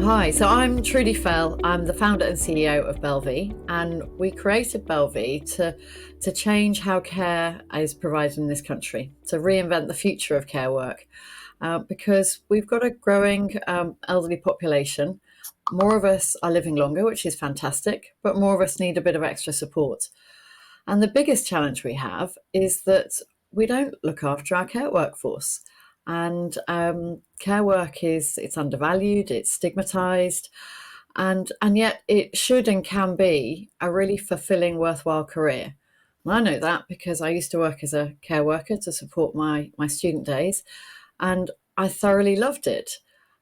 Hi, so I'm Trudie Fell. I'm the founder and CEO of BelleVie, and we created BelleVie to change how care is provided in this country, to reinvent the future of care work, because we've got a growing elderly population. More of us are living longer, which is fantastic, but more of us need a bit of extra support. And the biggest challenge we have is that we don't look after our care workforce. And care work it's undervalued, it's stigmatized, and yet it should and can be a really fulfilling, worthwhile career. And I know that because I used to work as a care worker to support my student days, and I thoroughly loved it.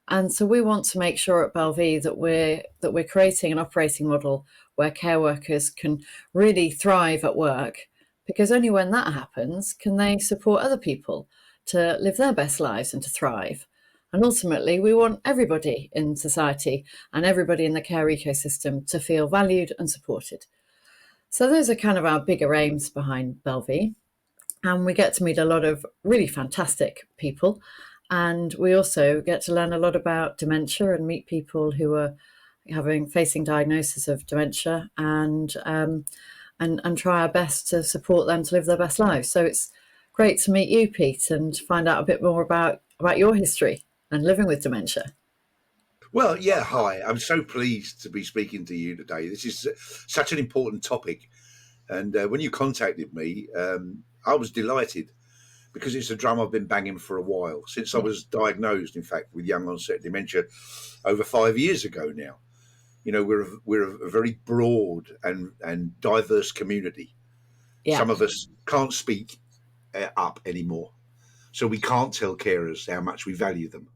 And so we want to make sure at BelleVie that we're creating an operating model where care workers can really thrive at work, because only when that happens can they support other people to live their best lives and to thrive. And ultimately, we want everybody in society and everybody in the care ecosystem to feel valued and supported. So those are kind of our bigger aims behind BelleVie. And we get to meet a lot of really fantastic people. And we also get to learn a lot about dementia and meet people who are facing diagnosis of dementia, and try our best to support them to live their best lives. So it's great to meet you, Pete, and find out a bit more about your history and living with dementia. Well, yeah, hi. I'm so pleased to be speaking to you today. This is such an important topic. And when you contacted me, I was delighted because it's a drum I've been banging for a while, since I was diagnosed, in fact, with young onset dementia over 5 years ago now. You know, we're a very broad and diverse community. Yeah. Some of us can't speak up anymore. So we can't tell carers how much we value them.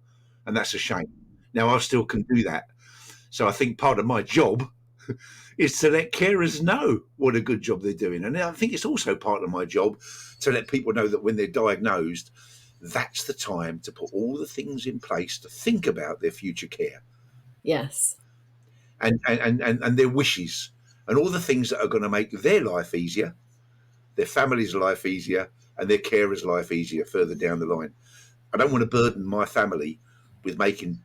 And that's a shame. Now, I still can do that. So I think part of my job is to let carers know what a good job they're doing. And I think it's also part of my job to let people know that when they're diagnosed, that's the time to put all the things in place to think about their future care. Yes. And their wishes and all the things that are going to make their life easier, their family's life easier, and their carers' life easier further down the line. I don't want to burden my family with making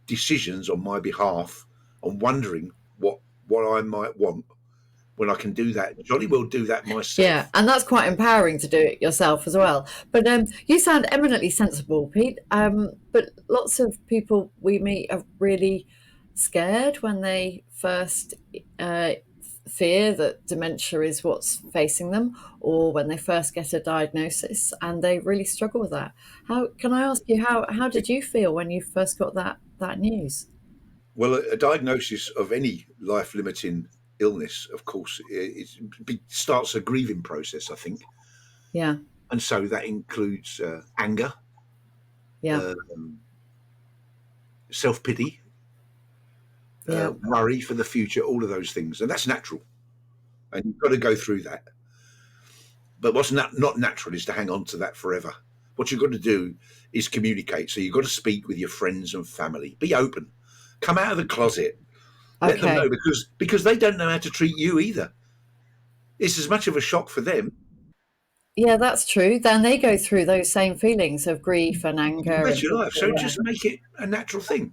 decisions on my behalf and wondering what I might want when I can do that. Jolly well do that myself. Yeah, and that's quite empowering to do it yourself as well. But you sound eminently sensible, Pete. But lots of people we meet are really scared when they first fear that dementia is what's facing them, or when they first get a diagnosis, and they really struggle with that. How can I ask you how did you feel when you first got that news? Well, a diagnosis of any life-limiting illness, of course, it starts a grieving process, I think. Yeah, And so that includes anger, yeah, self-pity, yeah, worry for the future, all of those things. And that's natural. And you've got to go through that. But what's not natural is to hang on to that forever. What you've got to do is communicate. So you've got to speak with your friends and family. Be open. Come out of the closet. Let them okay. know, because they don't know how to treat you either. It's as much of a shock for them. Yeah, that's true. Then they go through those same feelings of grief and anger That's and your things life. So like just that. make it a natural thing.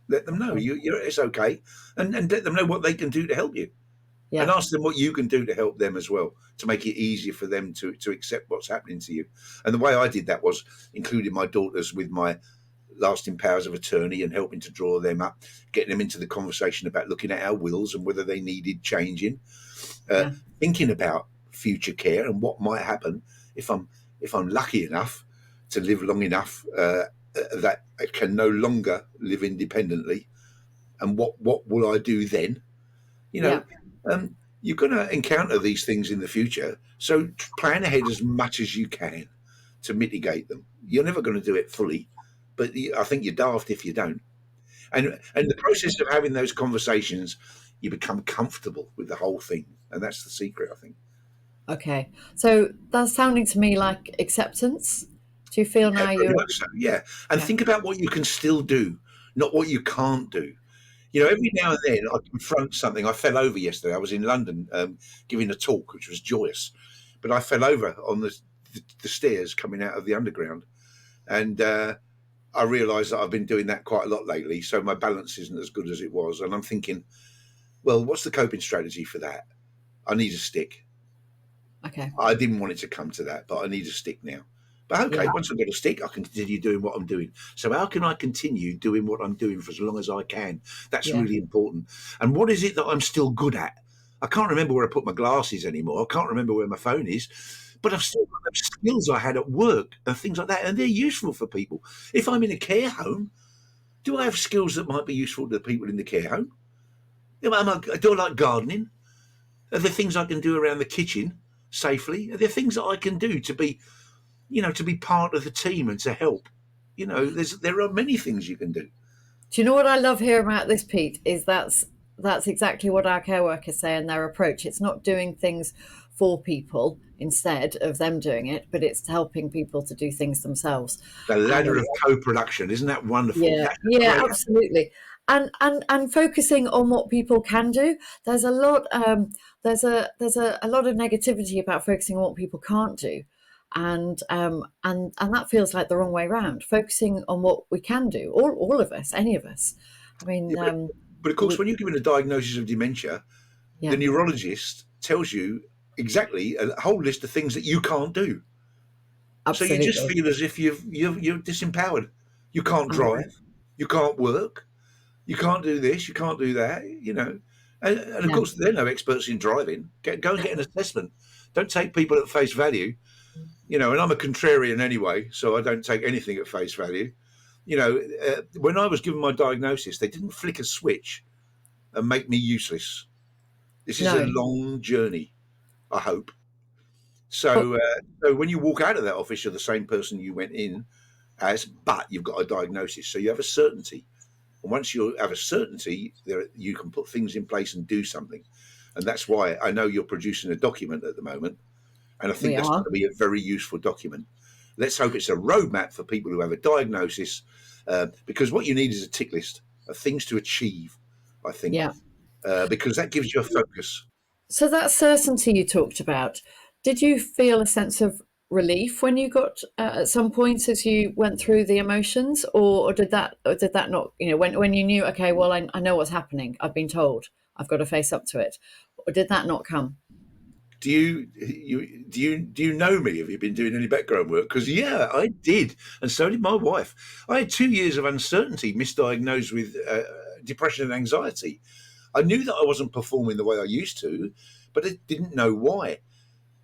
Let them know it's okay, and let them know what they can do to help you, and Yeah, ask them what you can do to help them as well, to make it easier for them to accept what's happening to you. And the way I did that was including my daughters with my lasting powers of attorney and helping to draw them up, getting them into the conversation about looking at our wills and whether they needed changing, yeah, thinking about future care and what might happen if I'm lucky enough to live long enough that I can no longer live independently, and what will I do then? You yeah. know, you're going to encounter these things in the future, so plan ahead as much as you can to mitigate them. You're never going to do it fully, but I think you're daft if you don't. And the process of having those conversations, you become comfortable with the whole thing, and that's the secret, I think. Okay. So that's sounding to me like acceptance. Do you feel Yeah, now very you're much so. Yeah, and yeah, think about what you can still do, not what you can't do. You know, every now and then I confront something. I fell over yesterday. I was in London giving a talk, which was joyous, but I fell over on the stairs coming out of the underground, and I realise that I've been doing that quite a lot lately, so my balance isn't as good as it was. And I'm thinking, well, what's the coping strategy for that? I need a stick. Okay. I didn't want it to come to that, but I need a stick now. But okay, Yeah. once I've got a stick, I can continue doing what I'm doing. So how can I continue doing what I'm doing for as long as I can? That's Yeah. really important. And what is it that I'm still good at? I can't remember where I put my glasses anymore. I can't remember where my phone is, but I've still got those skills I had at work and things like that, and they're useful for people. If I'm in a care home, do I have skills that might be useful to the people in the care home? Do I like gardening? Are there things I can do around the kitchen safely? Are there things that I can do to be, to be part of the team and to help? There are many things you can do. Do you know what I love hearing about this, Pete? Is that's exactly what our care workers say in their approach. It's not doing things for people instead of them doing it, but it's helping people to do things themselves. The ladder And of co-production, isn't that wonderful? yeah, That's a yeah, great. absolutely. And focusing on what people can do. There's a lot there's a lot of negativity about focusing on what people can't do. And that feels like the wrong way round. Focusing on what we can do, all of us, any of us. I mean, Yeah, but of course, we when you're given a diagnosis of dementia, the yeah, neurologist tells you exactly a whole list of things that you can't do. So you just absolutely. feel as if you're disempowered. You can't I know. drive, you can't work, you can't do this, you can't do that. And of Yeah, course they're no experts in driving. Go and get an assessment. Don't take people at face value. And I'm a contrarian anyway, so I don't take anything at face value. When I was given my diagnosis, they didn't flick a switch and make me useless. This is a no. long journey, I hope. But So when you walk out of that office, you're the same person you went in as, but you've got a diagnosis, so you have a certainty. And once you have a certainty, you can put things in place and do something. And that's why I know you're producing a document at the moment, and I think we that's going are. to be a very useful document. Let's hope it's a roadmap for people who have a diagnosis, because what you need is a tick list of things to achieve, I think, Yeah. because that gives you a focus. So that certainty you talked about, did you feel a sense of relief when you got at some point as you went through the emotions, or did that not? When you knew, okay, well, I know what's happening. I've been told. I've got to face up to it. Or did that not come? Do you know me? Have you been doing any background work? Because yeah, I did, and so did my wife. I had 2 years of uncertainty, misdiagnosed with depression and anxiety. I knew that I wasn't performing the way I used to, but I didn't know why.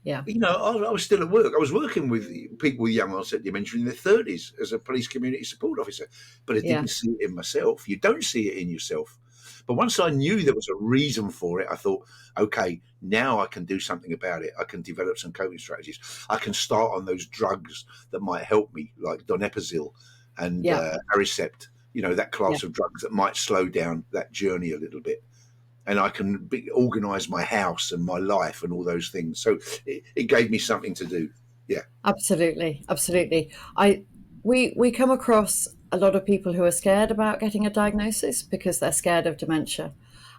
Yeah, I was still at work. I was working with people with young onset dementia in their 30s as a police community support officer, but I yeah, didn't see it in myself. You don't see it in yourself. But once I knew there was a reason for it, I thought, okay, now I can do something about it. I can develop some coping strategies. I can start on those drugs that might help me, like donepezil and yeah, Aricept, that yeah. class of drugs that might slow down that journey a little bit, and I can organize my house and my life and all those things. So it gave me something to do. Yeah. Absolutely, absolutely. We come across a lot of people who are scared about getting a diagnosis because they're scared of dementia,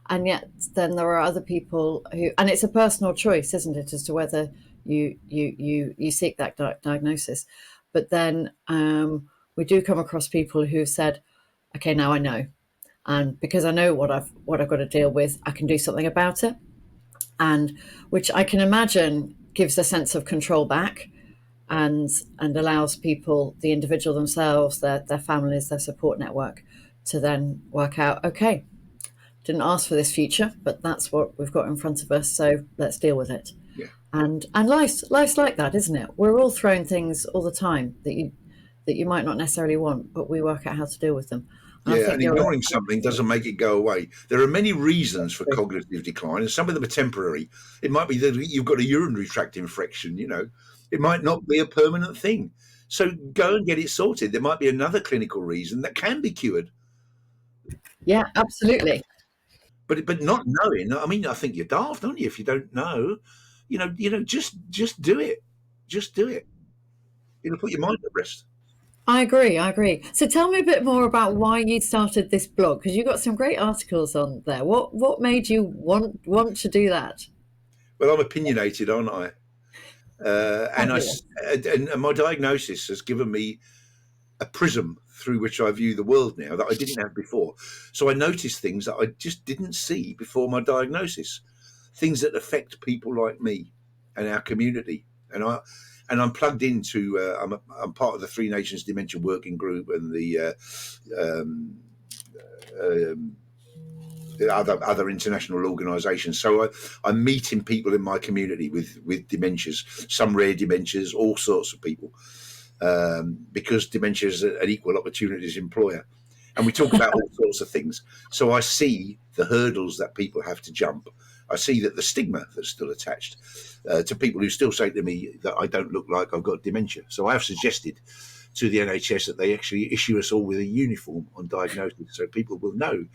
and yet then there are other people who, and it's a personal choice, isn't it, as to whether you seek that diagnosis. But then we do come across people who said, okay, now I know, and because I know what I've got to deal with, I can do something about it, and which I can imagine gives a sense of control back and allows people, the individual themselves, their families, their support network, to then work out, okay, didn't ask for this future, but that's what we've got in front of us, so let's deal with it. Yeah. And life's like that, isn't it? We're all thrown things all the time that you might not necessarily want, but we work out how to deal with them. And I Yeah, think and you're ignoring something doesn't make it go away. There are many reasons for cognitive decline, and some of them are temporary. It might be that you've got a urinary tract infection, It might not be a permanent thing. So go and get it sorted. There might be another clinical reason that can be cured. yeah, absolutely. But not knowing, I mean, I think you're daft, aren't you, if you don't know. Just do it. Just do it. Put your mind at rest. I agree. I agree. So tell me a bit more about why you started this blog, because you got some great articles on there. What made you want to do that? Well, I'm opinionated, aren't I? And Fabulous. and my diagnosis has given me a prism through which I view the world now that I didn't have before. So I notice things that I just didn't see before my diagnosis, things that affect people like me and our community. And I'm plugged into. I'm part of the Three Nations Dementia Working Group and the other international organisations. So I'm meeting people in my community with dementias, some rare dementias, all sorts of people, because dementia is an equal opportunities employer. And we talk about all sorts of things. So I see the hurdles that people have to jump. I see that the stigma that's still attached to people who still say to me that I don't look like I've got dementia. So I have suggested to the NHS that they actually issue us all with a uniform on diagnosis, so people will know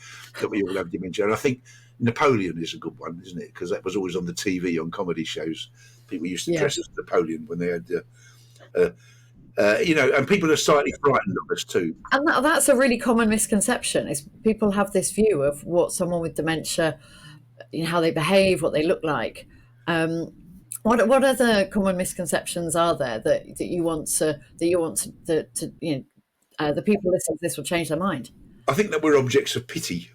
that we all have dementia. And I think Napoleon is a good one, isn't it? Because that was always on the TV on comedy shows. People used to dress as Napoleon when they had, and people are slightly frightened of us too. And that's a really common misconception, is people have this view of what someone with dementia, how they behave, what they look like. What other common misconceptions are there that you want to the people listening to this will change their mind? I think that we're objects of pity.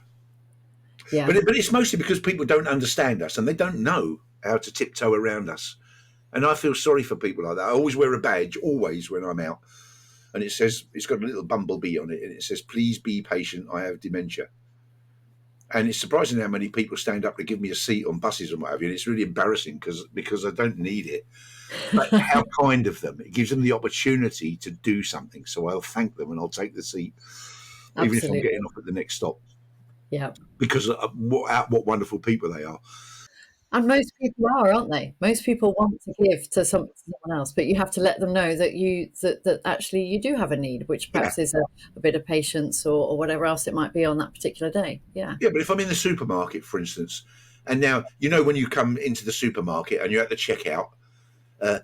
Yeah. But it's mostly because people don't understand us and they don't know how to tiptoe around us. And I feel sorry for people like that. I always wear a badge, always, when I'm out. And it says, it's got a little bumblebee on it. And it says, please be patient, I have dementia. And it's surprising how many people stand up to give me a seat on buses and what have you. And it's really embarrassing because I don't need it. But how kind of them. It gives them the opportunity to do something. So I'll thank them and I'll take the seat, even if I'm getting off at the next stop. Yeah. Because of what wonderful people they are. And most people are, aren't they? Most people want to give to someone else, but you have to let them know that that actually you do have a need, which perhaps is a bit of patience or whatever else it might be on that particular day. Yeah. Yeah, but if I'm in the supermarket, for instance, and now, when you come into the supermarket and you're at the checkout, the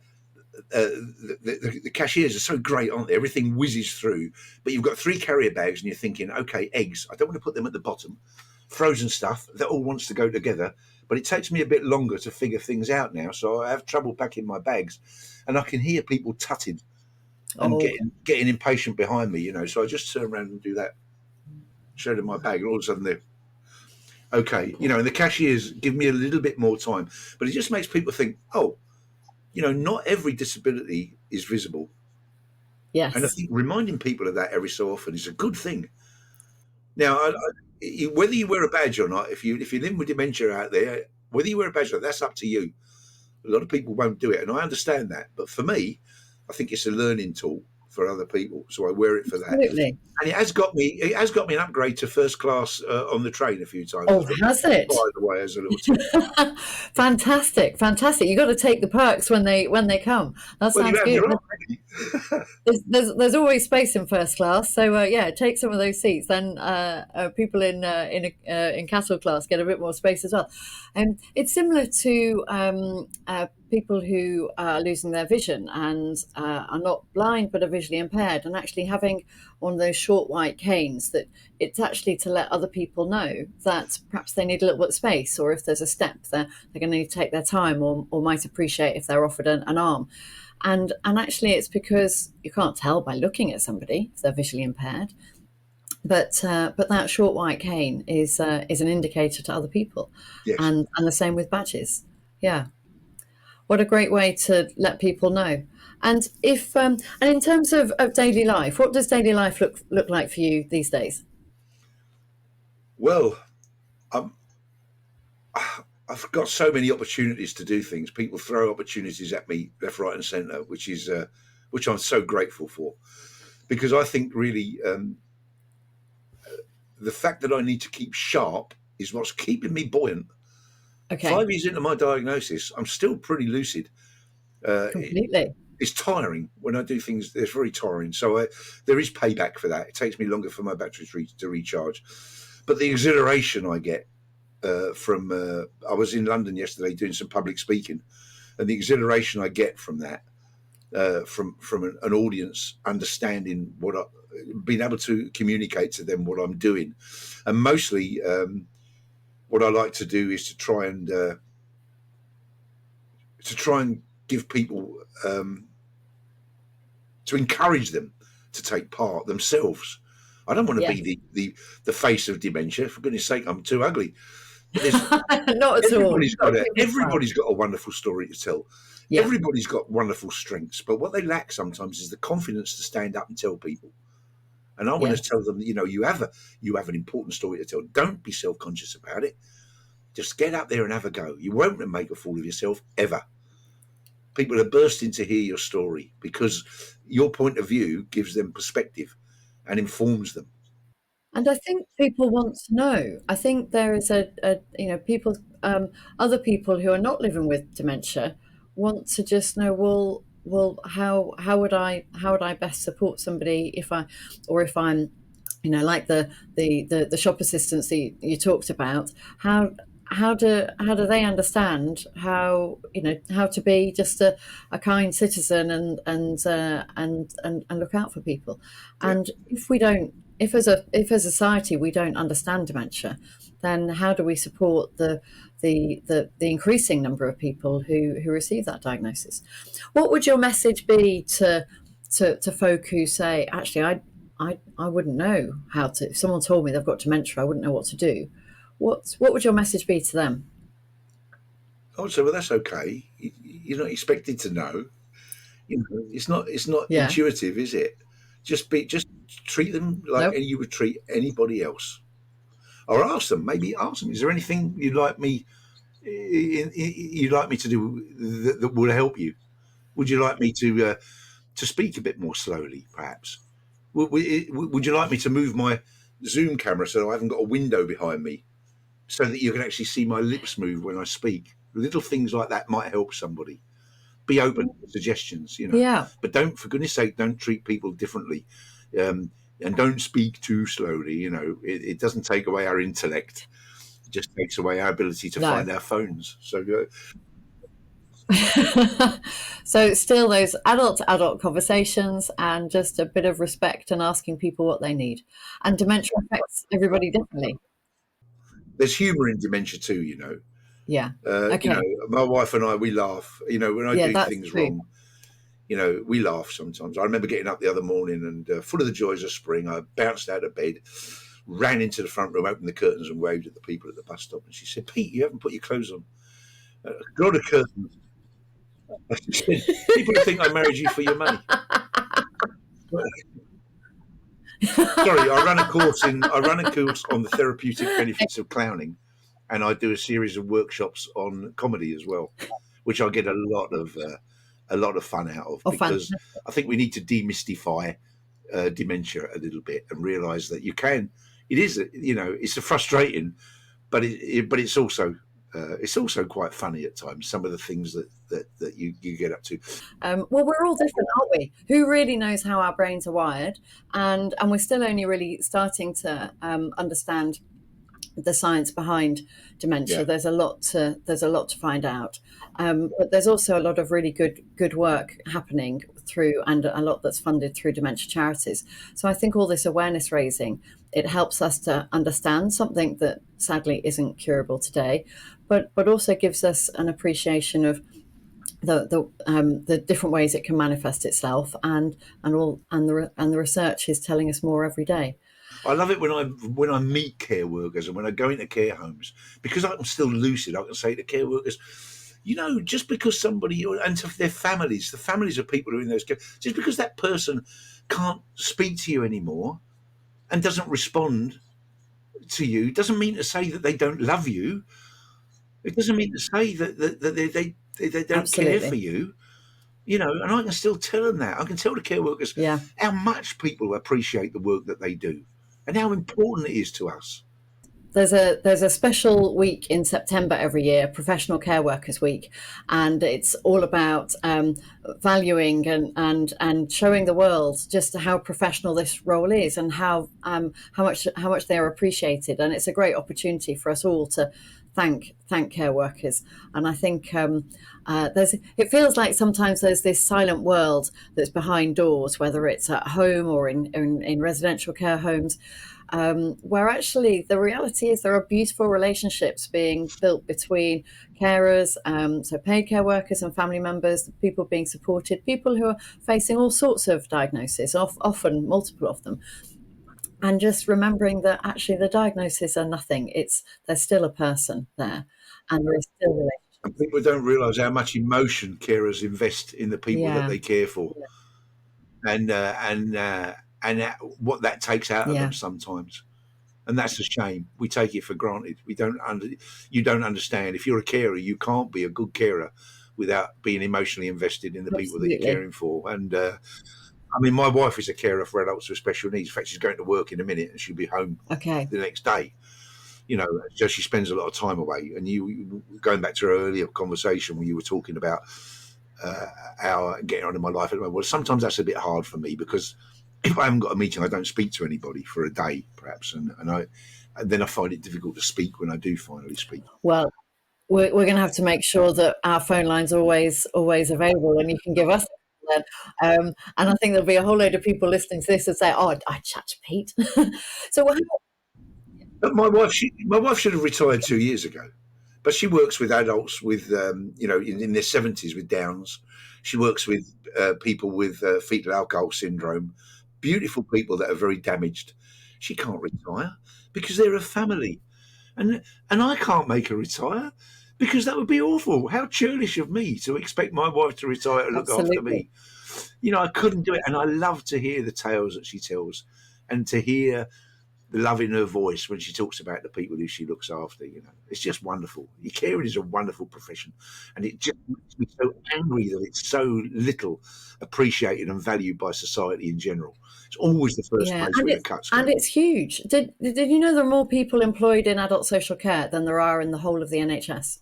cashiers are so great, aren't they? Everything whizzes through, but you've got 3 carrier bags and you're thinking, okay, eggs, I don't want to put them at the bottom. Frozen stuff, that all wants to go together. But it takes me a bit longer to figure things out now, so I have trouble packing my bags. And I can hear people tutting and getting impatient behind me, So I just turn around and do that, show them my bag, and all of a sudden they're okay. And the cashiers give me a little bit more time. But it just makes people think, not every disability is visible. Yes. And I think reminding people of that every so often is a good thing. Now, whether you wear a badge or not, if you live with dementia out there, whether you wear a badge or not, that's up to you. A lot of people won't do it, and I understand that. But for me, I think it's a learning tool for other people, so I wear it for that. Absolutely. And it has got me an upgrade to first class on the train a few times. Oh, has it? By the way, as a little tip. Fantastic. You've got to take the perks when they come. That sounds good. There's always space in first class, so take some of those seats. Then people in castle class get a bit more space as well. And it's similar to people who are losing their vision and are not blind but are visually impaired, and actually having one of those short white canes, that it's actually to let other people know that perhaps they need a little bit of space, or if there's a step they're going to need to take their time, or might appreciate if they're offered an arm. And actually it's because you can't tell by looking at somebody if they're visually impaired, but that short white cane is an indicator to other people. Yes. And the same with badges. Yeah. What a great way to let people know. And if and in terms of daily life, what does daily life look like for you these days? Well, I've got so many opportunities to do things. People throw opportunities at me left, right, and centre, which I'm so grateful for, because I think really the fact that I need to keep sharp is what's keeping me buoyant. Okay. 5 years into my diagnosis, I'm still pretty lucid. Completely. It's tiring when I do things. It's very tiring. So there is payback for that. It takes me longer for my battery to recharge. But the exhilaration I get from I was in London yesterday doing some public speaking, and the exhilaration I get from that, from an audience understanding being able to communicate to them what I'm doing, and mostly what I like to do is to try and give people to encourage them to take part themselves. I don't want to Yes. be the face of dementia. For goodness sake, I'm too ugly. But there's Not at all. everybody's got a wonderful story to tell. Yeah. Everybody's got wonderful strengths, but what they lack sometimes is the confidence to stand up and tell people. And I want to tell them, you have an important story to tell. Don't be self-conscious about it. Just get up there and have a go. You won't make a fool of yourself ever. People are bursting to hear your story because your point of view gives them perspective and informs them. And I think people want to know. I think there is people, other people who are not living with dementia want to just know, well, how would I best support somebody if I'm, like the shop assistants that you talked about, how do they understand how to be just a kind citizen and look out for people. And if as a society we don't understand dementia, then how do we support the increasing number of people who receive that diagnosis? What would your message be to folk who say, actually, I wouldn't know how to, if someone told me they've got dementia, I wouldn't know what to do? What would your message be to them? I would say, well, that's okay. You're not expected to know. It's not intuitive, is it? Just treat them like you would treat anybody else, or ask them. Maybe ask them, is there anything you'd like me to do that will help you? Would you like me to speak a bit more slowly, perhaps? Would you like me to move my Zoom camera so I haven't got a window behind me, so that you can actually see my lips move when I speak? Little things like that might help somebody. Be open to suggestions, Yeah. But for goodness sake, don't treat people differently, and don't speak too slowly. It doesn't take away our intellect; it just takes away our ability to find our phones. So. So still those adult conversations and just a bit of respect and asking people what they need. And dementia affects everybody differently. There's humour in dementia too, Yeah. Okay. My wife and I, we laugh. When I do things true. wrong, we laugh sometimes. I remember getting up the other morning and full of the joys of spring, I bounced out of bed, ran into the front room, opened the curtains and waved at the people at the bus stop. And she said, "Pete, you haven't put your clothes on." Draw the curtains. People think I married you for your money. Sorry, I run a course on the therapeutic benefits of clowning, and I do a series of workshops on comedy as well, which I get a lot of fun out of, because I think we need to demystify dementia a little bit and realise that you can. It is, it's a frustrating, but it's also quite funny at times. Some of the things that you get up to. Well, we're all different, aren't we? Who really knows how our brains are wired? And we're still only really starting to understand the science behind dementia. Yeah. There's a lot to find out, but there's also a lot of really good work happening through, and a lot that's funded through dementia charities. So I think all this awareness raising, it helps us to understand something that sadly isn't curable today, but also gives us an appreciation of the different ways it can manifest itself, and the research is telling us more every day. I love it when I meet care workers and when I go into care homes, because I'm still lucid. I can say to care workers, just because somebody, and to their families, the families of people who are in those care, just because that person can't speak to you anymore and doesn't respond to you, doesn't mean to say that they don't love you. It doesn't mean to say that they don't care for you. And I can still tell them that. I can tell the care workers how much people appreciate the work that they do and how important it is to us. There's a special week in September every year, Professional Care Workers Week, and it's all about valuing and showing the world just how professional this role is, and how much they are appreciated. And it's a great opportunity for us all to thank care workers. And I think it feels like sometimes there's this silent world that's behind doors, whether it's at home or in residential care homes, where actually the reality is there are beautiful relationships being built between carers, so paid care workers and family members, people being supported, people who are facing all sorts of diagnoses, often multiple of them. And just remembering that actually the diagnoses are nothing. There's still a person there, and there are still And relationships. people don't realise how much emotion carers invest in the people that Yeah, they care for, and what that takes out of yeah, them sometimes. And that's a shame. We take it for granted. You don't understand. If you're a carer, you can't be a good carer without being emotionally invested in the people that you're absolutely. caring for. And I mean, my wife is a carer for adults with special needs. In fact, she's going to work in a minute, and she'll be home Okay. the next day. You know, so she spends a lot of time away. And you going back to our earlier conversation when you were talking about how getting on in my life at the moment. Well, sometimes that's a bit hard for me because if I haven't got a meeting, I don't speak to anybody for a day, perhaps, and then I find it difficult to speak when I do finally speak. Well, we're going to have to make sure that our phone lines are always available, and you can give us. Then. And I think there'll be a whole load of people listening to this and say, "Oh, I chat to Pete." So, But my wife should have retired 2 years ago, but she works with adults with, in their 70s with Downs. She works with people with fetal alcohol syndrome, beautiful people that are very damaged. She can't retire because they're a family, and I can't make her retire because that would be awful. How churlish of me to expect my wife to retire to look after absolutely. me. I couldn't do it, and I love to hear the tales that she tells, and to hear the love in her voice when she talks about the people who she looks after. It's just wonderful. Caring is a wonderful profession, and it just makes me so angry that it's so little appreciated and valued by society in general. It's always the first Yeah, place where the cuts and go. it's huge. Did you know there are more people employed in adult social care than there are in the whole of the NHS?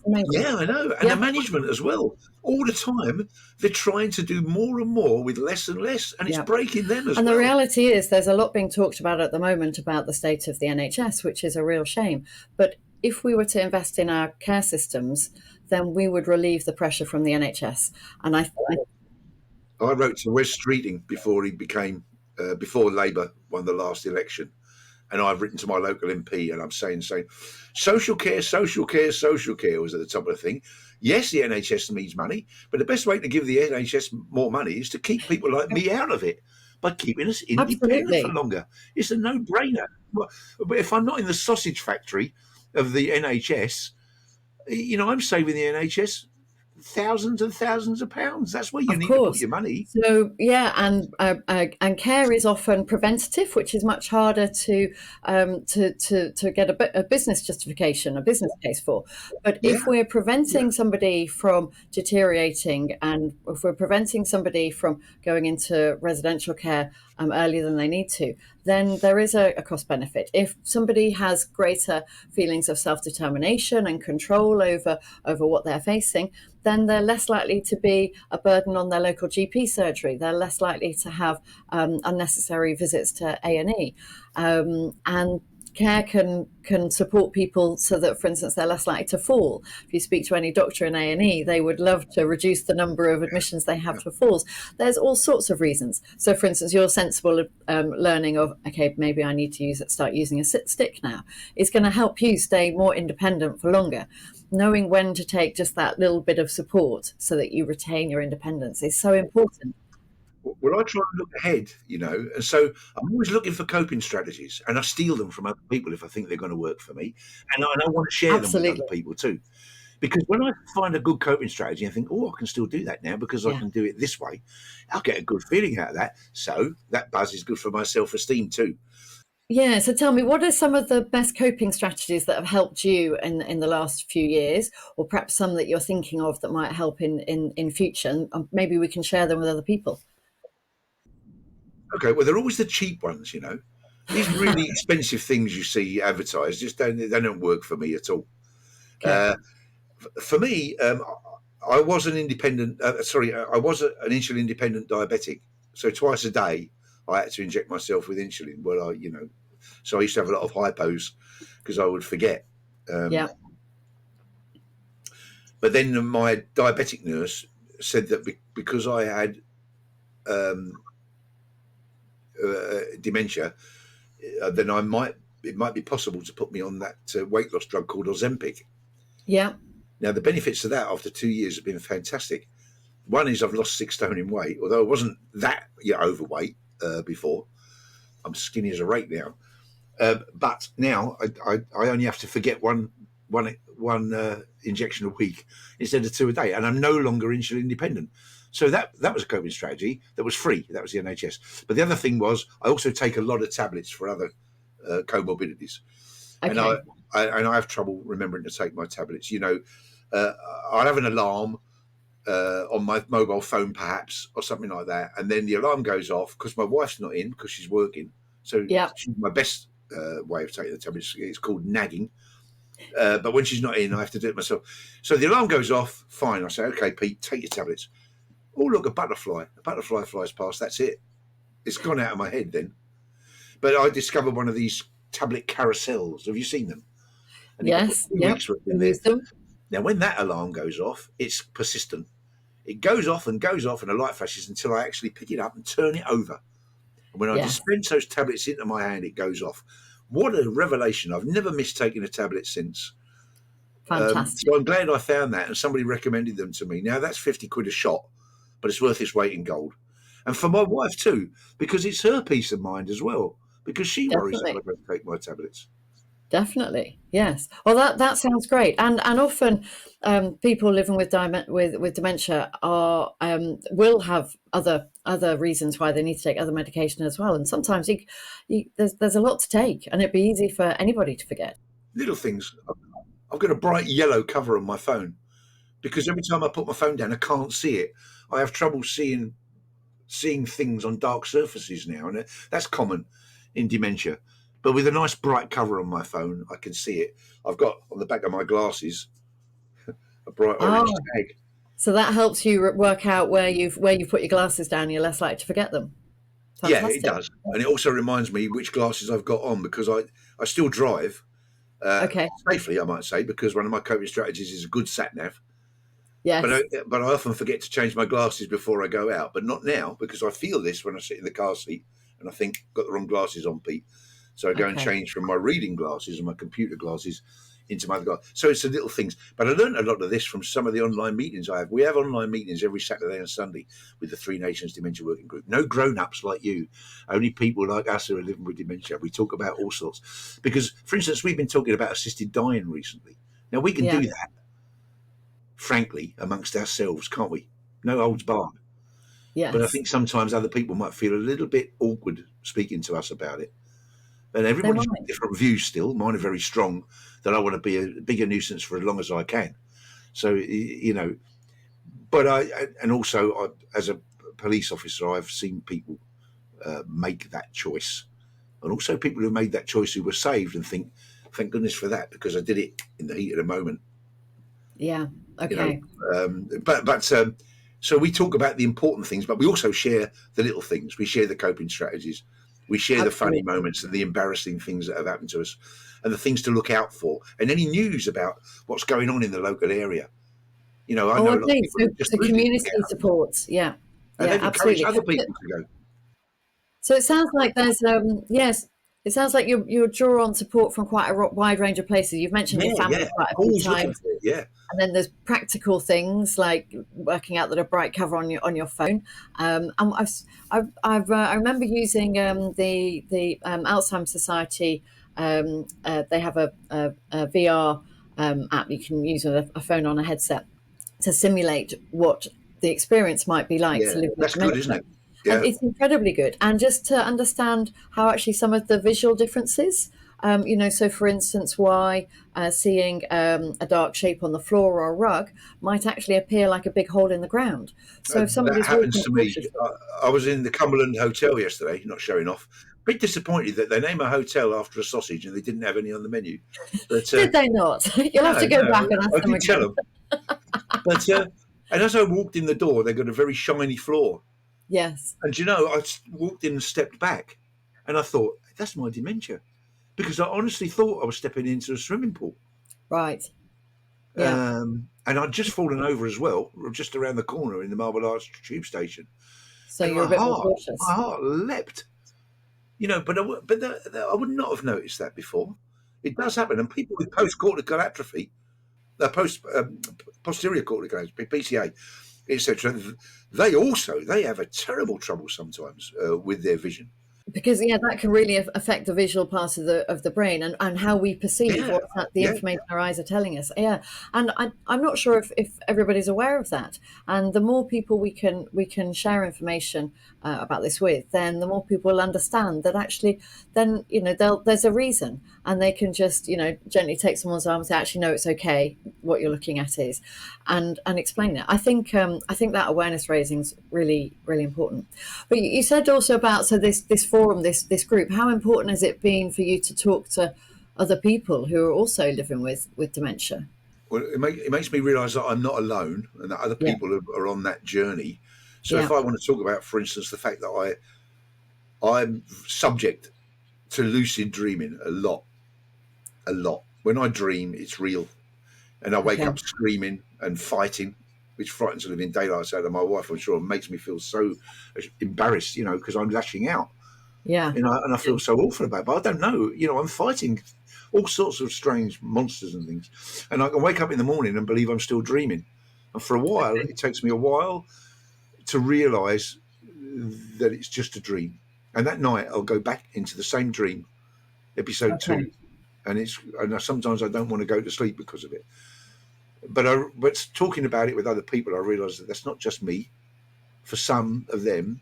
Amazing. Yeah, I know, and the Yeah, management as well. All the time, they're trying to do more and more with less and less, and it's yeah. breaking them as And the well. reality is, there's a lot being talked about at the moment about the state of the NHS, which is a real shame. But if we were to invest in our care systems, then we would relieve the pressure from the NHS. And I wrote to Wes Streeting before he became before Labour won the last election, and I've written to my local MP, and I'm saying social care, social care, social care was at the top of the thing. Yes, the NHS needs money, but the best way to give the NHS more money is to keep people like me out of it by keeping us independent for absolutely, longer. It's a no-brainer. But if I'm not in the sausage factory of the NHS, I'm saving the NHS thousands and thousands of pounds. That's where you of need to put course. your money. So yeah, and care is often preventative, which is much harder to get a business justification, a business case for. But Yeah, if we're yeah. preventing somebody from deteriorating, and if we're preventing somebody from going into residential care earlier than they need to, then there is a cost benefit. If somebody has greater feelings of self-determination and control over what they're facing, then they're less likely to be a burden on their local GP surgery. They're less likely to have unnecessary visits to A&E. And care can support people so that, for instance, they're less likely to fall. If you speak to any doctor in A&E, they would love to reduce the number of admissions they have for falls. There's all sorts of reasons. So, for instance, your sensible learning of, okay, maybe I need to start using a sit stick now, is going to help you stay more independent for longer. Knowing when to take just that little bit of support so that you retain your independence is so important. Well, I try and look ahead, and so I'm always looking for coping strategies, and I steal them from other people if I think they're going to work for me, and I want to share them with other Absolutely. people too. Because when I find a good coping strategy, I think, oh, I can still do that now because I Yeah. can do it this way. I'll get a good feeling out of that. So that buzz is good for my self-esteem too. Yeah. So tell me, what are some of the best coping strategies that have helped you in the last few years, or perhaps some that you're thinking of that might help in future? And maybe we can share them with other people. Okay, well, they're always the cheap ones. These really expensive things you see advertised just they don't work for me at all. Okay. Uh, for me, I was an independent. I was an insulin independent diabetic. So twice a day, I had to inject myself with insulin. So I used to have a lot of hypos because I would forget. Yeah. But then my diabetic nurse said that because I had dementia, then it might be possible to put me on that weight loss drug called Ozempic. Yeah. Now, the benefits of that after 2 years have been fantastic. One is I've lost 6 stone in weight, although I wasn't that overweight before. I'm skinny as a rake now. But now I only have to forget one injection a week instead of 2 a day, and I'm no longer insulin dependent. So that was a coping strategy that was free. That was the NHS. But the other thing was I also take a lot of tablets for other comorbidities, and Okay. I have trouble remembering to take my tablets. I'll have an alarm on my mobile phone perhaps, or something like that, and then the alarm goes off because my wife's not in because she's working. So Yeah. she's my best way of taking the tablets. It's called nagging. But when she's not in, I have to do it myself. So the alarm goes off. Fine. I say, okay, Pete, take your tablets. Oh, look, a butterfly. A butterfly flies past. That's it. It's gone out of my head then. But I discovered one of these tablet carousels. Have you seen them? And you've got to put Yes. 2 Yep. weeks worth We in there. use them. Now, when that alarm goes off, it's persistent. It goes off and a light flashes until I actually pick it up and turn it over. And when I Yes. dispense those tablets into my hand, it goes off. What a revelation. I've never missed taking a tablet since. Fantastic. So I'm glad I found that, and somebody recommended them to me. Now, that's 50 quid a shot, but it's worth its weight in gold. And for my wife too, because it's her peace of mind as well, because she worries that I Definitely. don't take my tablets. Definitely, yes. Well, that sounds great, and often people living with dementia are will have other reasons why they need to take other medication as well, and sometimes there's a lot to take, and it'd be easy for anybody to forget. Little things. I've got a bright yellow cover on my phone because every time I put my phone down, I can't see it. I have trouble seeing things on dark surfaces now, and that's common in dementia. But with a nice bright cover on my phone, I can see it. I've got on the back of my glasses a bright orange Oh, tag. so that helps you work out where you've put your glasses down. You're less likely to forget them. Yeah, it Fantastic. does, and it also reminds me which glasses I've got on because I still drive Okay. safely, I might say, because one of my coping strategies is a good sat nav. But Yes. I often forget to change my glasses before I go out, but not now because I feel this when I sit in the car seat and I think got the wrong glasses on, Pete. So I go and Okay. change from my reading glasses and my computer glasses into my other glasses. So it's the little things. But I learned a lot of this from some of the online meetings I have. We have online meetings every Saturday and Sunday with the Three Nations Dementia Working Group. No grown-ups like you, only people like us who are living with dementia. We talk about all sorts. Because, for instance, we've been talking about assisted dying recently. Now, we can Yeah. do that, frankly, amongst ourselves, can't we? No holds barred. But I Yes. think sometimes other people might feel a little bit awkward speaking to us about it. And They everybody's got might. different views still. Mine are very strong that I want to be a bigger nuisance for as long as I can. So, but and also as a police officer, I've seen people make that choice. And also people who made that choice who were saved and think, thank goodness for that, because I did it in the heat of the moment. Yeah. You know, Okay. so we talk about the important things, but we also share the little things. We share the coping strategies. We share the funny Absolutely. moments and the embarrassing things that have happened to us and the things to look out for and any news about what's going on in the local area. I Oh, know a lot of okay. people So, who just so moved into community care supports. Yeah. and Yeah, they've encouraged absolutely. other people to go. So it sounds like there's yes, it sounds like you draw on support from quite a wide range of places. You've mentioned Yeah, your family yeah. quite a few Always looking times, for it. Yeah. and then there's practical things like working out that a bright cover on your phone. And I remember using the Alzheimer's Society. They have a VR app you can use with a phone on a headset to simulate what the experience might be like Yeah. to live with That's good, isn't dementia. it? And Yeah. it's incredibly good. And just to understand how actually some of the visual differences, so for instance, why seeing a dark shape on the floor or a rug might actually appear like a big hole in the ground. So if That somebody's happens walking to me. cautiously, I was in the Cumberland Hotel yesterday, not showing off. Bit disappointed that they name a hotel after a sausage and they didn't have any on the menu. But did they not? You'll have no, to go no, back and ask I them did tell again. them. But and as I walked in the door, they got a very shiny floor. Yes. And I walked in and stepped back, and I thought that's my dementia because I honestly thought I was stepping into a swimming pool. Right. Yeah. And I'd just fallen over as well, just around the corner in the Marble Arch tube station, So and you're a bit more my cautious. heart leapt. But I would not have noticed that before. It does happen, and people with post-cortical atrophy, posterior cortical atrophy, PCA, etc., they have a terrible trouble sometimes with their vision. Because yeah, that can really affect the visual part of the brain, and how we perceive Yeah, what the yeah, information our eyes are telling us. Yeah, and I'm not sure if everybody's aware of that. And the more people we can share information about this with, then the more people will understand that actually, then there's a reason, and they can just gently take someone's arm and say, actually, no, it's okay. What you're looking at is, and explain it. I think that awareness raising is really really important. But you said also about, so this forum, this group. How important has it been for you to talk to other people who are also living with dementia? well, it makes me realise that I'm not alone, and that other Yeah, people are on that journey. So yeah, if I want to talk about, for instance, the fact that I'm subject to lucid dreaming a lot. When I dream, it's real, and I wake okay, up screaming and fighting, which frightens the living daylights out of my wife, I'm sure, and makes me feel so embarrassed, because I'm lashing out, yeah, and I feel so awful about it. But I don't know, I'm fighting all sorts of strange monsters and things, and I can wake up in the morning and believe I'm still dreaming. And for a while, it takes me a while to realise that it's just a dream. And that night, I'll go back into the same dream, episode okay. two, and sometimes I don't want to go to sleep because of it. But talking about it with other people, I realise that that's not just me. For some of them,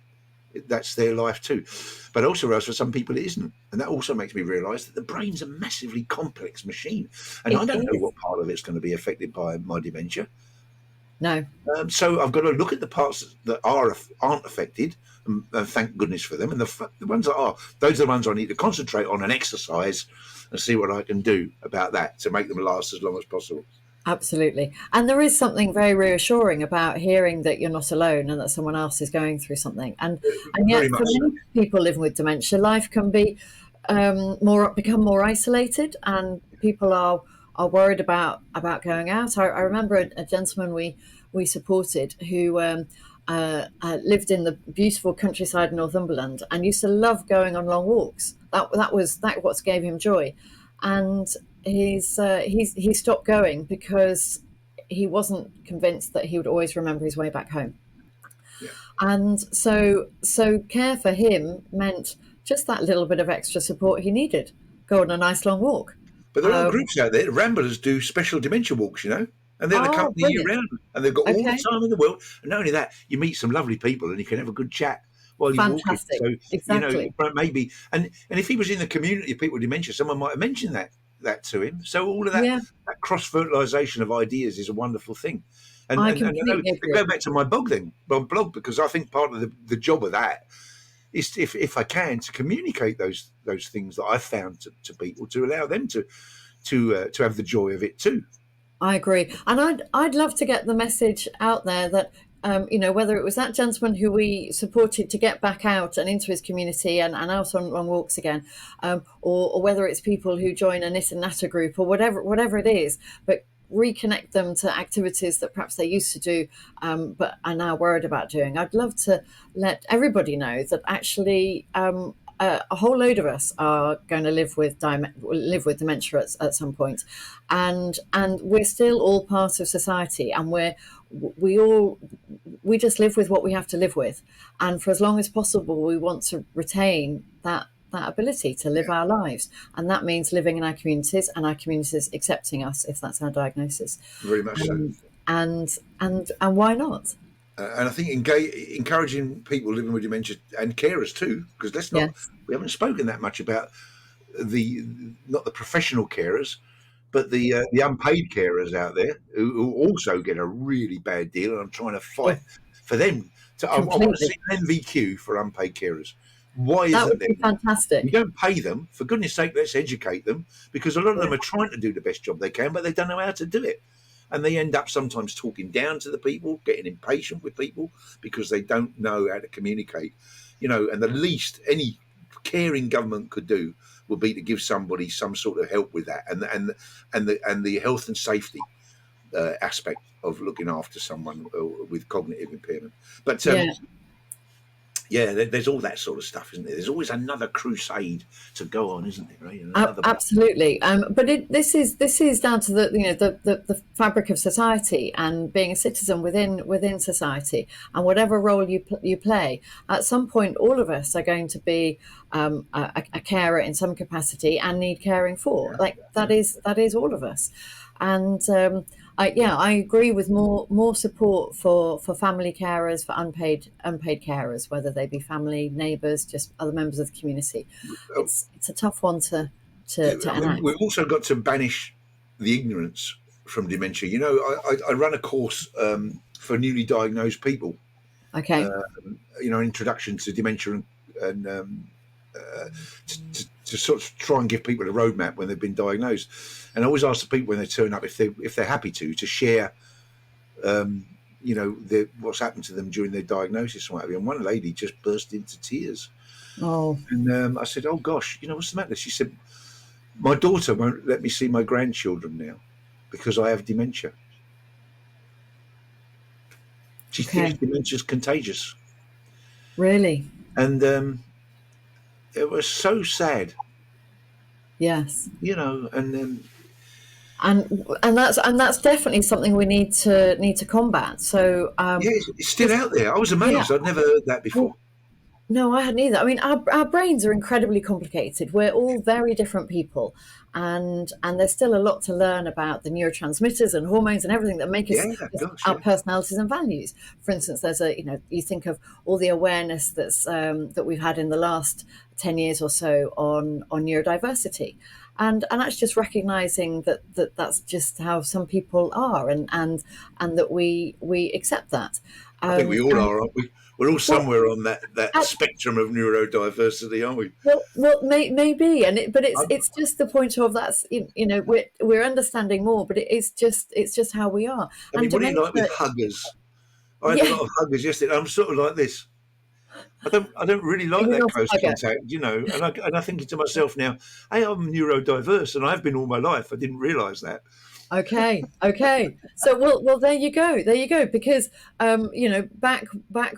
that's their life too. But I also realise for some people it isn't, and that also makes me realise that the brain's a massively complex machine, and I It don't know is. what part of it's going to be affected by my dementia. No, So I've got to look at the parts that aren't affected, and thank goodness for them. And the ones that are, those are the ones I need to concentrate on and exercise, and see what I can do about that to make them last as long as possible. absolutely. And there is something very reassuring about hearing that you're not alone and that someone else is going through something. And Very yet, for much so. many people living with dementia, life can be become more isolated, and people are worried about going out. I remember a gentleman we supported who lived in the beautiful countryside of Northumberland and used to love going on long walks. That what gave him joy, and he stopped going because he wasn't convinced that he would always remember his way back home. Yeah. And so care for him meant just that little bit of extra support he needed. Go on a nice long walk. But there are Um, groups out there. Ramblers do special dementia walks, and they'll oh, accompany you brilliant. around, and they've got all the Okay, time in the world. And not only that, you meet some lovely people, and you can have a good chat while you're walking. fantastic. So Exactly. maybe, and if he was in the community of people with dementia, someone might have mentioned that to him. So all of Yeah, that cross fertilization of ideas is a wonderful thing. And I and, and I know, completely to go agree. back to my blog, because I think part of the job of that is, if I can, to communicate those things that I've found to people, to allow them to have the joy of it too. I agree, and I'd love to get the message out there that whether it was that gentleman who we supported to get back out and into his community and out on long walks again, or whether it's people who join a knit and natter group or whatever it is, but reconnect them to activities that perhaps they used to do, but are now worried about doing. I'd love to let everybody know that actually. A whole load of us are going to live with dementia at some point, and we're still all part of society, and we just live with what we have to live with, and for as long as possible, we want to retain that ability to live Yeah, our lives, and that means living in our communities and our communities accepting us if that's our diagnosis, very much so. and why not? And I think encouraging people living with dementia and carers too, because Yes. we haven't spoken that much about the not the professional carers, but the unpaid carers out there who also get a really bad deal. And I'm trying to fight Oh, for them. I want to completely. see an NVQ for unpaid carers. Why That isn't would there be one? We fantastic. don't pay them. For goodness sake, let's educate them, because a lot of Yeah. them are trying to do the best job they can, but they don't know how to do it. And they end up sometimes talking down to the people, getting impatient with people because they don't know how to communicate. And the least any caring government could do would be to give somebody some sort of help with that, and the health and safety aspect of looking after someone with cognitive impairment. But Yeah. yeah, there's all that sort of stuff, isn't there? There's always another crusade to go on, isn't there? Right? Another Absolutely, but this is down to the fabric of society and being a citizen within society, and whatever role you play. At some point, all of us are going to be a carer in some capacity and need caring for. Like that is all of us, and I agree with more support for family carers, for unpaid carers, whether they be family, neighbours, just other members of the community. It's a tough one to enact. We've also got to banish the ignorance from dementia. You know, I run a course for newly diagnosed people. Okay. You know, introduction to dementia and to sort of try and give people a roadmap when they've been diagnosed. And I always ask the people when they turn up if they're happy to share, you know, what's happened to them during their diagnosis and what have you. And one lady just burst into tears. Oh. And I said, "Oh gosh, you know, what's the matter?" She said, "My daughter won't let me see my grandchildren now because I have dementia." She thinks dementia's contagious. Really? And it was so sad. Yes. You know, and that's definitely something we need to combat. So yeah, it's still out there. I was amazed. I'd never heard that before. No, I hadn't either. I mean, our brains are incredibly complicated. We're all very different people, and there's still a lot to learn about the neurotransmitters and hormones and everything that make us our personalities and values. For instance, there's you think of all the awareness that we've had in the last 10 years or so on neurodiversity. And actually just recognizing that's just how some people are, and that we accept that. I think we all are, aren't we? We're all somewhere on that spectrum of neurodiversity, aren't we? Well, maybe, but it's just the point of that's you know we're understanding more, but it's just how we are. I mean, what do you like with huggers? I had a lot of huggers yesterday. I'm sort of like this. I don't really like that close contact, you know. And I think to myself now, hey, I'm neurodiverse, and I've been all my life. I didn't realise that. Okay. So well, there you go. Because you know, back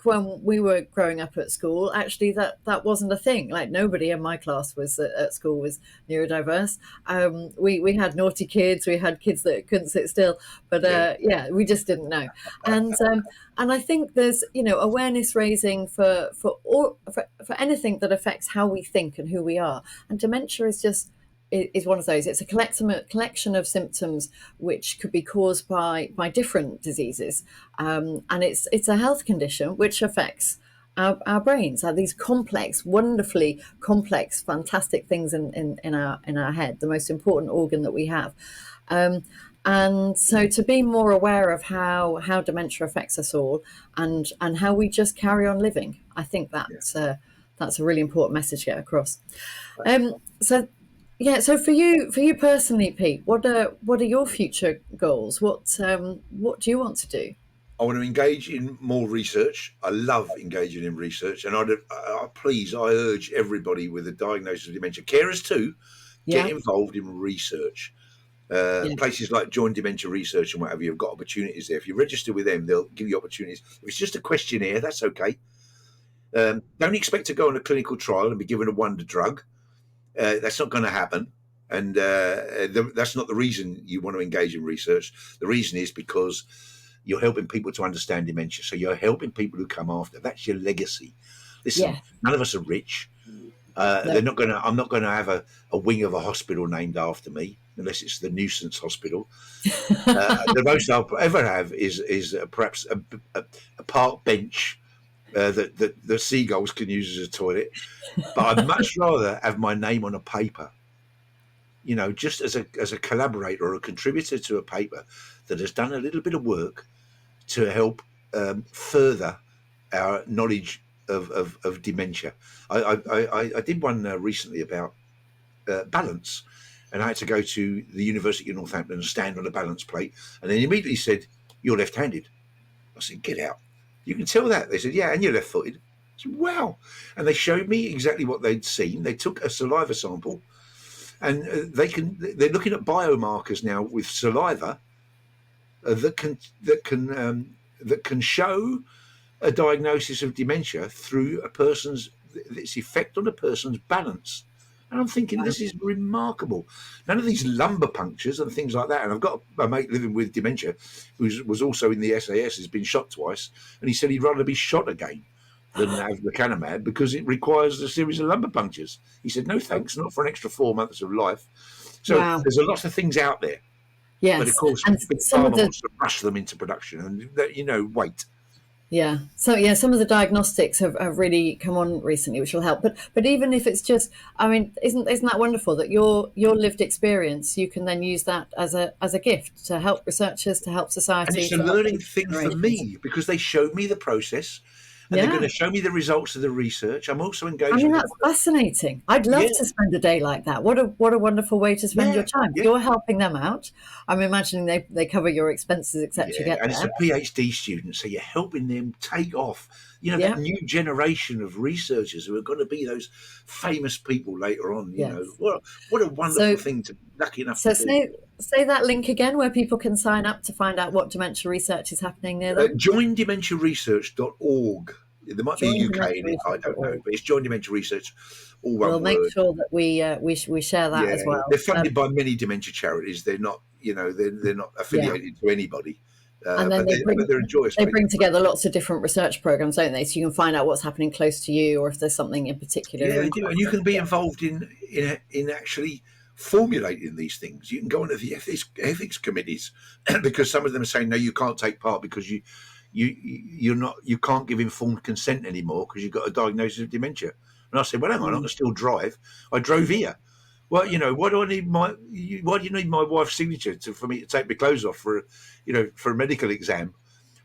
when we were growing up at school, actually that wasn't a thing. Like nobody in my class was at school was neurodiverse. We had naughty kids, we had kids that couldn't sit still, but we just didn't know. And I think there's awareness raising for anything that affects how we think and who we are. And dementia is one of those. It's a collection of symptoms which could be caused by different diseases, and it's a health condition which affects our brains. These complex, wonderfully complex, fantastic things in our head, the most important organ that we have. And so to be more aware of how dementia affects us all, and how we just carry on living, I think that's a really important message to get across. So for you personally, Pete, what are your future goals? What do you want to do? I want to engage in more research. I love engaging in research, and I urge everybody with a diagnosis of dementia, carers too, get involved in research. Places like Join Dementia Research and whatever, you've got opportunities there. If you register with them, they'll give you opportunities. If it's just a questionnaire, that's okay. Don't expect to go on a clinical trial and be given a wonder drug. That's not going to happen. And that's not the reason you want to engage in research. The reason is because you're helping people to understand dementia. So you're helping people who come after. That's your legacy. Listen, none of us are rich. I'm not going to have a wing of a hospital named after me, unless it's the nuisance hospital. The most I'll ever have is perhaps a park bench that the seagulls can use as a toilet. But I'd much rather have my name on a paper, just as a collaborator or a contributor to a paper that has done a little bit of work to help further our knowledge of dementia. I did one recently about balance, and I had to go to the University of Northampton and stand on a balance plate, and then immediately said, "You're left-handed." I said, "Get out. You can tell that." They said, "Yeah, and you're left-footed." Wow. And they showed me exactly what they'd seen. They took a saliva sample, and they're looking at biomarkers now with saliva that can show a diagnosis of dementia through its effect on a person's balance. And I'm thinking, Wow. this is remarkable. None of these lumbar punctures and things like that. And I've got a mate living with dementia who was also in the SAS, has been shot twice, and he said he'd rather be shot again than have lecanemab because it requires a series of lumbar punctures. He said, no thanks, not for an extra 4 months of life. So Wow. there's a lot of things out there. But of Yes. course, And Big some of Pharma the wants to rush them into production and, wait. Yeah. So yeah, some of the diagnostics have really come on recently, which will help. But even if it's just, I mean, isn't that wonderful that your lived experience, you can then use that as a gift to help researchers, to help And society, it's a to help learning future thing for generations. me because they showed me the process and they're going Yeah. to show me the results of the research. I'm also I engaged mean, with that's fascinating. I'd yeah, love to spend a day like that. What a wonderful way to spend your yeah, time. If yeah, you're helping them out, I'm imagining they cover your expenses, etc. to yeah. get And it's there. a PhD student, so you're helping them take off. That Yeah. new generation of researchers who are going to be those famous people later on. Yes. What a wonderful So thing to be lucky enough to so do. say that link again where people can sign up to find out what dementia research is happening near them. JoinDementiaResearch.org. There might be a UK in it, I don't know, Joindementiaresearch.org. but it's Join Dementia Research, all one We'll make word. sure that we share that Yeah, as well. they're funded by many dementia charities. They're not, they're not Yeah, affiliated to anybody, and then but they're a joyous they people. bring together lots of different research programs, don't they? So you can find out what's happening close to you, or if there's something in particular Yeah, you're they do, and you interested can be in. involved in actually formulating these things. You can go into the ethics committees because some of them are saying no, you can't take part because you can't give informed consent anymore because you've got a diagnosis of dementia. And I said, well, hang on, I can still drive. I drove here. Well, why do I need why do you need my wife's signature for me to take my clothes off for a medical exam?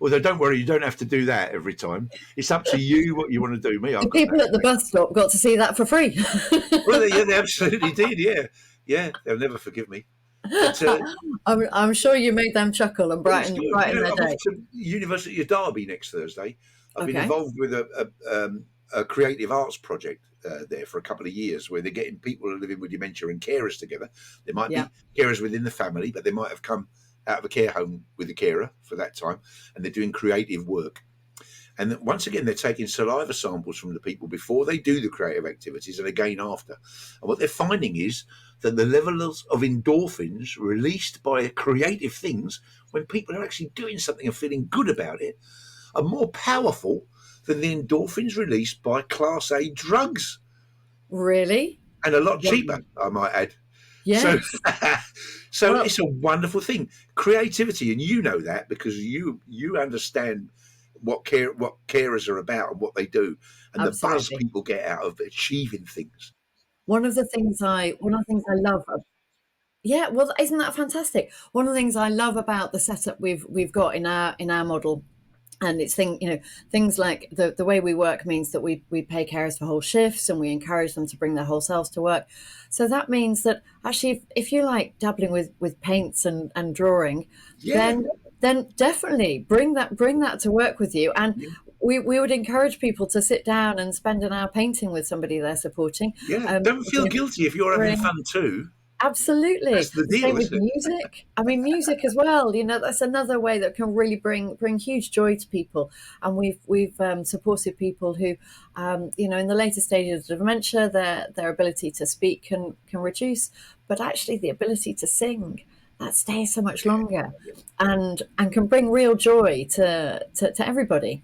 Although don't worry, you don't have to do that every time. It's up to you what you want to do. Me, The I've got no. people at the bus stop got to see that for free. Well, they absolutely did. Yeah, yeah. They'll never forgive me. But I'm sure you made them chuckle and but it's brighten good. brighten their I'm off day. to University of Derby next Thursday. I've been Okay. involved with a creative arts project there for a couple of years, where they're getting people who are living with dementia and carers together. There might Yeah. be carers within the family, but they might have come out of a care home with a carer for that time, and they're doing creative work. And once again, they're taking saliva samples from the people before they do the creative activities and again after. And what they're finding is that the levels of endorphins released by creative things when people are actually doing something and feeling good about it are more powerful than the endorphins released by Class A drugs, Really? and a lot Wow. cheaper, I might add. So, Yes. so Well, it's a wonderful thing. Creativity, and you know that because you understand what carers are about and what they do, and the buzz absolutely. people get out of achieving things. One of the things I love. Yeah, well, isn't that fantastic? One of the things I love about the setup we've got in our model, and it's things like the way we work means that we pay carers for whole shifts and we encourage them to bring their whole selves to work. So that means that actually, if you like dabbling with paints and drawing, Yeah, then definitely bring that to work with you. And yeah, we would encourage people to sit down and spend an hour painting with somebody they're supporting. yeah. Don't You feel can guilty if you're having fun too. Absolutely. That's the The same deal, with isn't it? music. I mean, music as well. That's another way that can really bring huge joy to people. And we've supported people who, in the later stages of dementia, their ability to speak can reduce, but actually the ability to sing that stays so much longer, Yeah. and can bring real joy to everybody.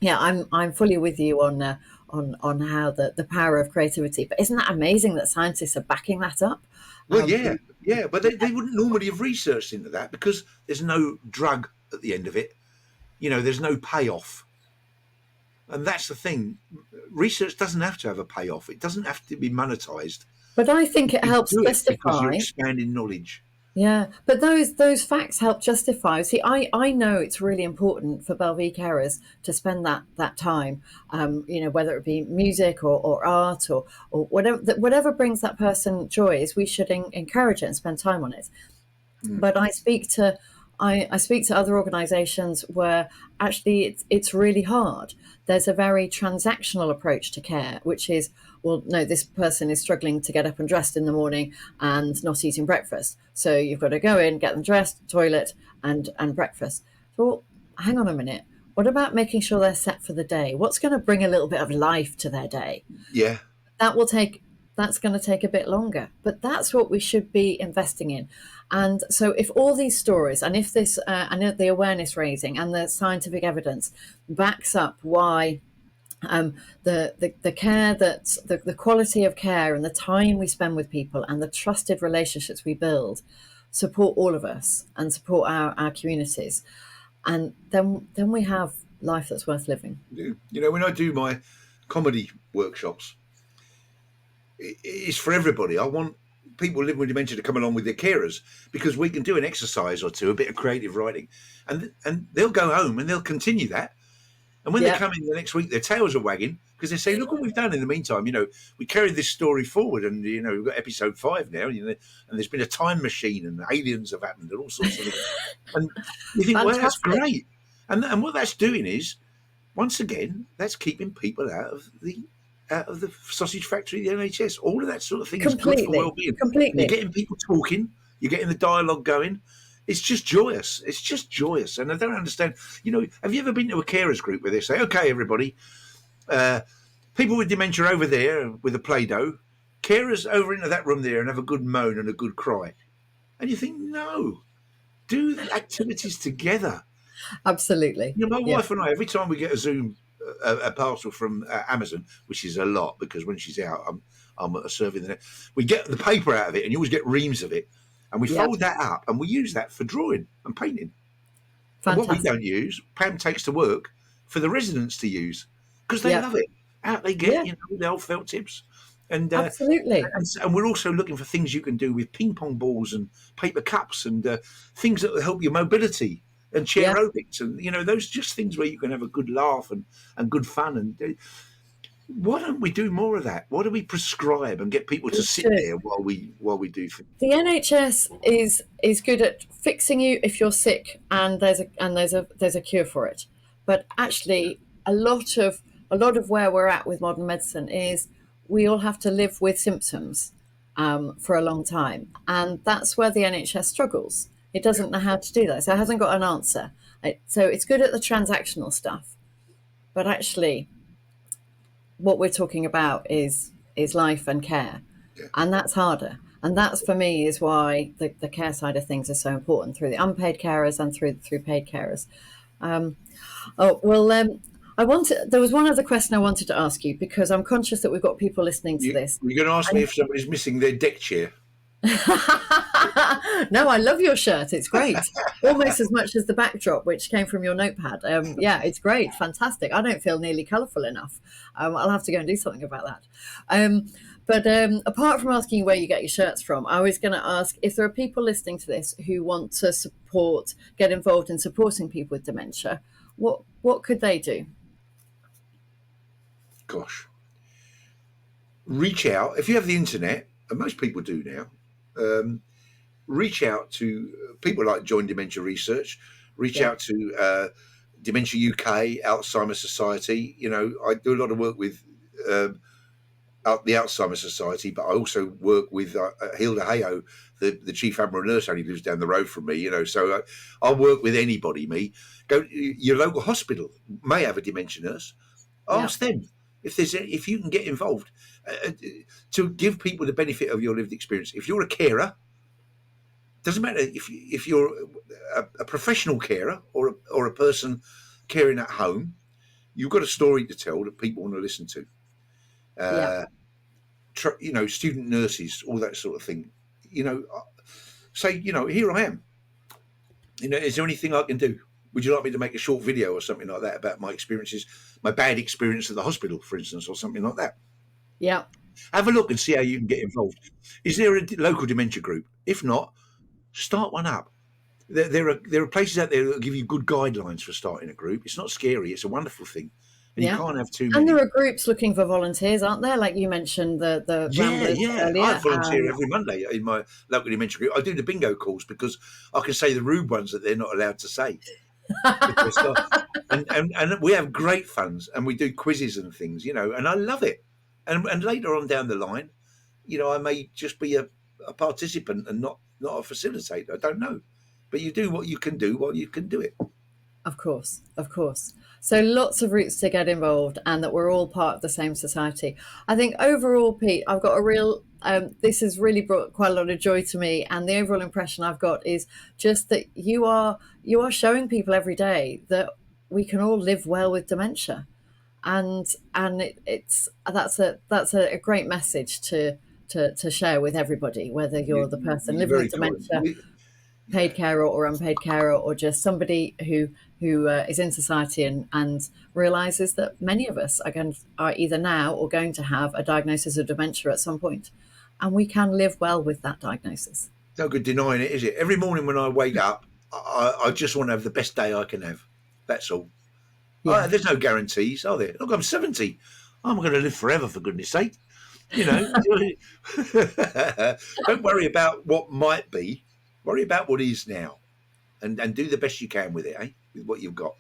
Yeah, I'm fully with you on how the power of creativity. But isn't that amazing that scientists are backing that up? Well, Um, yeah, yeah, but they wouldn't normally have researched into that because there's no drug at the end of it. There's no payoff. And that's the thing. Research doesn't have to have a payoff. It doesn't have to be monetized. but I think it You helps do it because you're justify. expanding knowledge. Yeah, but those facts help justify. See, I know it's really important for BelleVie carers to spend that time, whether it be music or art or whatever brings that person joy. Is we should encourage it and spend time on it. Mm. But I speak to I speak to other organisations where actually it's really hard. There's a very transactional approach to care, which is, well, no, this person is struggling to get up and dressed in the morning and not eating breakfast. So you've got to go in, get them dressed, toilet, and breakfast. So, well, hang on a minute. What about making sure they're set for the day? What's going to bring a little bit of life to their day? Yeah. That's going to take a bit longer, but that's what we should be investing in. And so if all these stories, and if this and the awareness raising and the scientific evidence backs up why the care, that the quality of care and the time we spend with people and the trusted relationships we build support all of us and support our communities, and then we have life that's worth living. You know, when I do my comedy workshops, it's for everybody. I want people living with dementia to come along with their carers, because we can do an exercise or two, a bit of creative writing, and they'll go home and they'll continue that. And when they come in the next week, their tails are wagging because they say, "Look what we've done in the meantime. You know, we carried this story forward, and you know, we've got episode 5 now. You know, and there's been a time machine, and aliens have happened, and all sorts of things." And you think, well, that's great. And what that's doing is, once again, that's keeping people out of the sausage factory, the NHS. All of that sort of thing is good for well-being. Completely. You're getting people talking. You're getting the dialogue going. It's just joyous. It's just joyous. And I don't understand. You know, have you ever been to a carers group where they say, "Okay, everybody, people with dementia over there with a Play-Doh, carers over into that room there and have a good moan and a good cry." And you think, no, do the activities together. Absolutely. You know, my wife and I, every time we get a Zoom, a parcel from Amazon, which is a lot because when she's out, I'm serving the net. We get the paper out of it, and you always get reams of it, and we fold that up, and we use that for drawing and painting. And what we don't use, Pam takes to work for the residents to use because they love it. Out they get, you know, the old felt tips. And absolutely. And we're also looking for things you can do with ping pong balls and paper cups and things that will help your mobility and chair aerobics, and you know, those just things where you can have a good laugh and good fun. And why don't we do more of that? Why do we prescribe and get people to sit there while we do things? The NHS is good at fixing you if you're sick, and there's a cure for it. But actually, a lot of where we're at with modern medicine is we all have to live with symptoms for a long time, and that's where the NHS struggles. It doesn't know how to do that, so it hasn't got an answer. So it's good at the transactional stuff, but actually, what we're talking about is life and care, and that's harder. And that's, for me, is why the care side of things is so important through the unpaid carers and through paid carers. There was one other question I wanted to ask you, because I'm conscious that we've got people listening to this. You're going to ask me if somebody's missing their deck chair. No, I love your shirt. It's great. Almost as much as the backdrop, which came from your notepad. Yeah, it's great. Fantastic. I don't feel nearly colourful enough. I'll have to go and do something about that. But apart from asking you where you get your shirts from, I was going to ask if there are people listening to this who want to get involved in supporting people with dementia, what could they do? Gosh. Reach out. If you have the internet, and most people do now, reach out to people like Join Dementia Research, reach out to Dementia UK, Alzheimer's Society. You know, I do a lot of work with the Alzheimer's Society, but I also work with Hilda Hayo, the Chief Admiral Nurse, only lives down the road from me, you know, so I'll work with anybody. Go, your local hospital may have a dementia nurse. Ask them if you can get involved to give people the benefit of your lived experience. If you're a carer, doesn't matter if you're a professional carer or a person caring at home, you've got a story to tell that people want to listen to. You know, student nurses, all that sort of thing. You know, say, you know, here I am. You know, is there anything I can do? Would you like me to make a short video or something like that about my experiences, my bad experience at the hospital, for instance, or something like that? Yeah. Have a look and see how you can get involved. Is there a local dementia group? If not, start one up. There are places out there that give you good guidelines for starting a group. It's not scary. It's a wonderful thing. and you Yeah. can't have too And there many. are groups looking for volunteers, aren't there? Like you mentioned the Yeah, Ramblers yeah. I earlier. volunteer every Monday in my local dementia group. I do the bingo calls because I can say the rude ones that they're not allowed to say. If they start, and we have great funs, and we do quizzes and things, and I love it. And later on down the line, I may just be a participant and not a facilitator. I don't know, but you do what you can do while you can do it. Of course, of course. So lots of routes to get involved, and that we're all part of the same society. I think overall, Pete, I've got a real. This has really brought quite a lot of joy to me, and the overall impression I've got is just that you are showing people every day that we can all live well with dementia, and it's that's a great message to share with everybody, whether you're the person You're living very with kind. dementia, paid Yeah. carer or unpaid carer, or just somebody who is in society and realizes that many of us are either now or going to have a diagnosis of dementia at some point, and we can live well with that diagnosis. No good denying it, is it? Every morning when I wake up, I just want to have the best day I can have. That's all. Yeah. There's no guarantees, are there? Look, I'm 70. I'm going to live forever, for goodness sake. You know, don't worry about what might be. Worry about what is now, and do the best you can with it, with what you've got.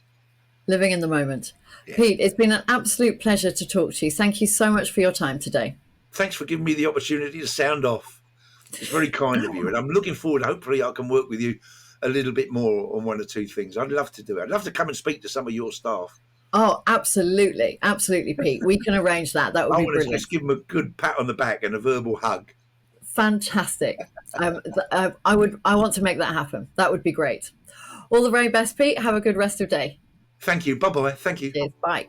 Living in the moment. Yeah. Pete, it's been an absolute pleasure to talk to you. Thank you so much for your time today. Thanks for giving me the opportunity to sound off. It's very kind of you, and I'm looking forward. Hopefully, I can work with you a little bit more on one or two things. I'd love to do it. I'd love to come and speak to some of your staff. Oh, absolutely. Absolutely, Pete. We can arrange that. That would I be want to brilliant. just give them a good pat on the back and a verbal hug. Fantastic. I want to make that happen. That would be great. All the very best, Pete. Have a good rest of the day. Thank you. Bye bye. Thank you. Cheers. Bye.